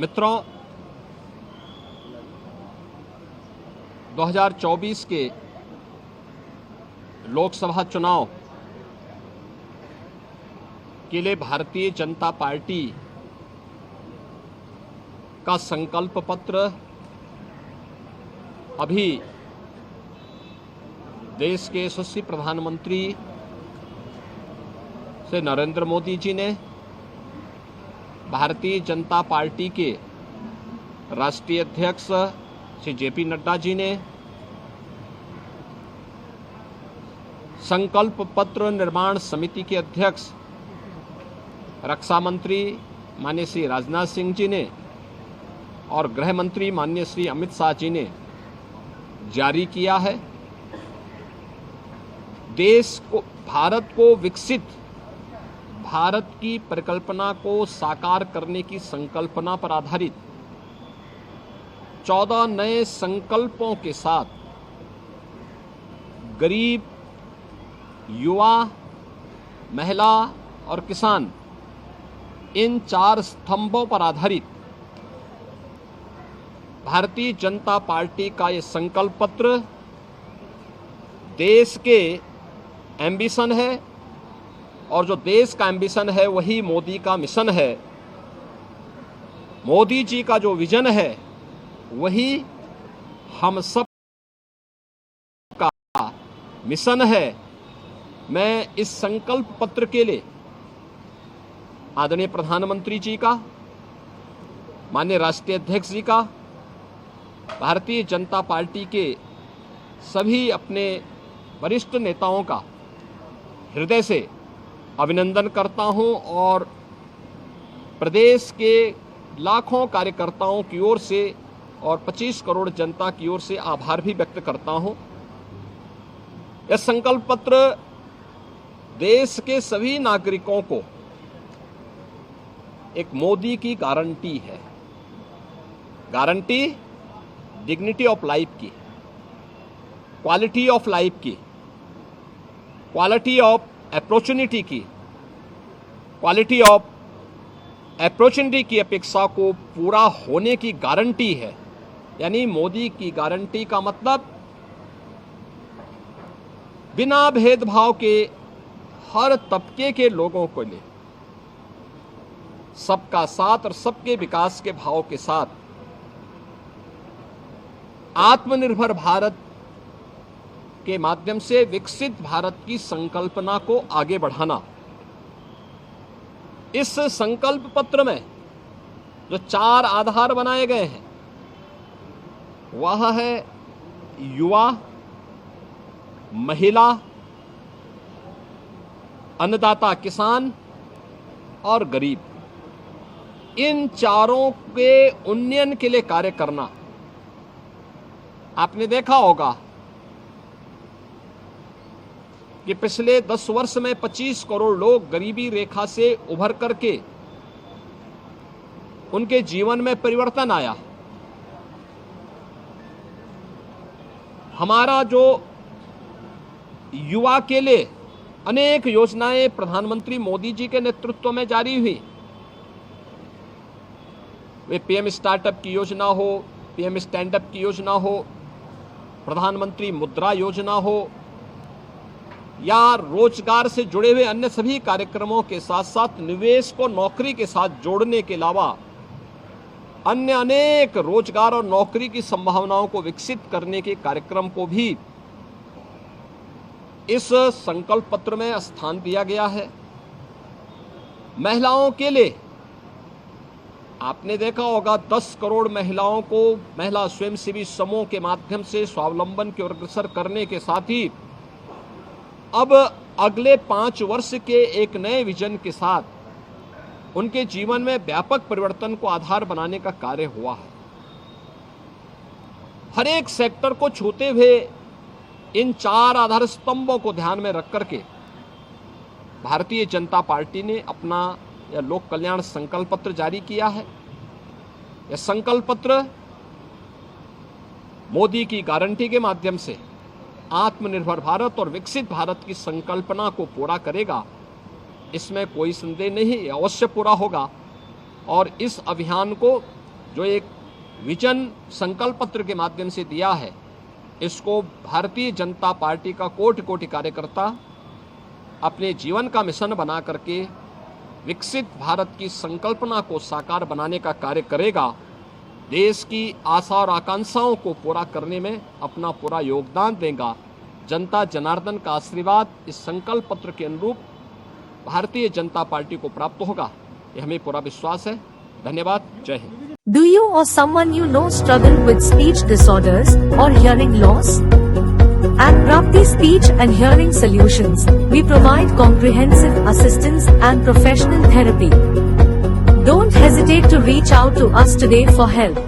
मित्रों, 2024 के लोकसभा चुनाव के लिए भारतीय जनता पार्टी का संकल्प पत्र अभी देश के यशस्वी प्रधानमंत्री श्री नरेंद्र मोदी जी ने, भारतीय जनता पार्टी के राष्ट्रीय अध्यक्ष श्री जेपी नड्डा जी ने, संकल्प पत्र निर्माण समिति के अध्यक्ष रक्षा मंत्री माननीय श्री राजनाथ सिंह जी ने और गृह मंत्री माननीय श्री अमित शाह जी ने जारी किया है। देश को, भारत को विकसित भारत की परिकल्पना को साकार करने की संकल्पना पर आधारित 14 नए संकल्पों के साथ गरीब, युवा, महिला और किसान, इन 4 स्तंभों पर आधारित भारतीय जनता पार्टी का ये संकल्प पत्र देश के एम्बिशन है, और जो देश का एम्बिशन है वही मोदी का मिशन है। मोदी जी का जो विजन है वही हम सब का मिशन है। मैं इस संकल्प पत्र के लिए आदरणीय प्रधानमंत्री जी का, माननीय राष्ट्रीय अध्यक्ष जी का, भारतीय जनता पार्टी के सभी अपने वरिष्ठ नेताओं का हृदय से अभिनंदन करता हूं और प्रदेश के लाखों कार्यकर्ताओं की ओर से और 25 करोड़ जनता की ओर से आभार भी व्यक्त करता हूं। यह संकल्प पत्र देश के सभी नागरिकों को एक मोदी की गारंटी है। गारंटी डिग्निटी ऑफ लाइफ की, क्वालिटी ऑफ लाइफ की, क्वालिटी ऑफ अपॉर्चुनिटी की, क्वालिटी ऑफ अपॉर्चुनिटी की अपेक्षा को पूरा होने की गारंटी है। यानी मोदी की गारंटी का मतलब बिना भेदभाव के हर तबके के लोगों को लिए सबका साथ और सबके विकास के भाव के साथ आत्मनिर्भर भारत के माध्यम से विकसित भारत की संकल्पना को आगे बढ़ाना। इस संकल्प पत्र में जो 4 आधार बनाए गए हैं वह है युवा, महिला, अन्नदाता किसान और गरीब। इन चारों के उन्नयन के लिए कार्य करना। आपने देखा होगा कि पिछले 10 वर्ष में 25 करोड़ लोग गरीबी रेखा से उभर करके उनके जीवन में परिवर्तन आया। हमारा जो युवा के लिए अनेक योजनाएं प्रधानमंत्री मोदी जी के नेतृत्व में जारी हुई, वे पीएम स्टार्टअप की योजना हो, पीएम स्टैंडअप की योजना हो, प्रधानमंत्री मुद्रा योजना हो, या रोजगार से जुड़े हुए अन्य सभी कार्यक्रमों के साथ साथ निवेश को नौकरी के साथ जोड़ने के अलावा अन्य अनेक रोजगार और नौकरी की संभावनाओं को विकसित करने के कार्यक्रम को भी इस संकल्प पत्र में स्थान दिया गया है। महिलाओं के लिए आपने देखा होगा 10 करोड़ महिलाओं को महिला स्वयंसेवी समूह के माध्यम से स्वावलंबन की ओर अग्रसर करने के साथ ही अब अगले 5 वर्ष के एक नए विजन के साथ उनके जीवन में व्यापक परिवर्तन को आधार बनाने का कार्य हुआ है। हर एक सेक्टर को छूते हुए इन 4 आधार स्तंभों को ध्यान में रख करके भारतीय जनता पार्टी ने अपना यह लोक कल्याण संकल्प पत्र जारी किया है। यह संकल्प पत्र मोदी की गारंटी के माध्यम से आत्मनिर्भर भारत और विकसित भारत की संकल्पना को पूरा करेगा, इसमें कोई संदेह नहीं, अवश्य पूरा होगा। और इस अभियान को जो एक विजन संकल्प पत्र के माध्यम से दिया है, इसको भारतीय जनता पार्टी का कोटि कोटि कार्यकर्ता अपने जीवन का मिशन बना करके विकसित भारत की संकल्पना को साकार बनाने का कार्य करेगा। देश की आशा और आकांक्षाओं को पूरा करने में अपना पूरा योगदान देगा। जनता जनार्दन का आशीर्वाद इस संकल्प पत्र के अनुरूप भारतीय जनता पार्टी को प्राप्त होगा, यह हमें पूरा विश्वास है। धन्यवाद। जय Hind. Do you or someone you know struggle with speech disorders or hearing loss? At Prapti Speech and Hearing Solutions, we provide comprehensive assistance and professional therapy. Don't hesitate to reach out to us today for help.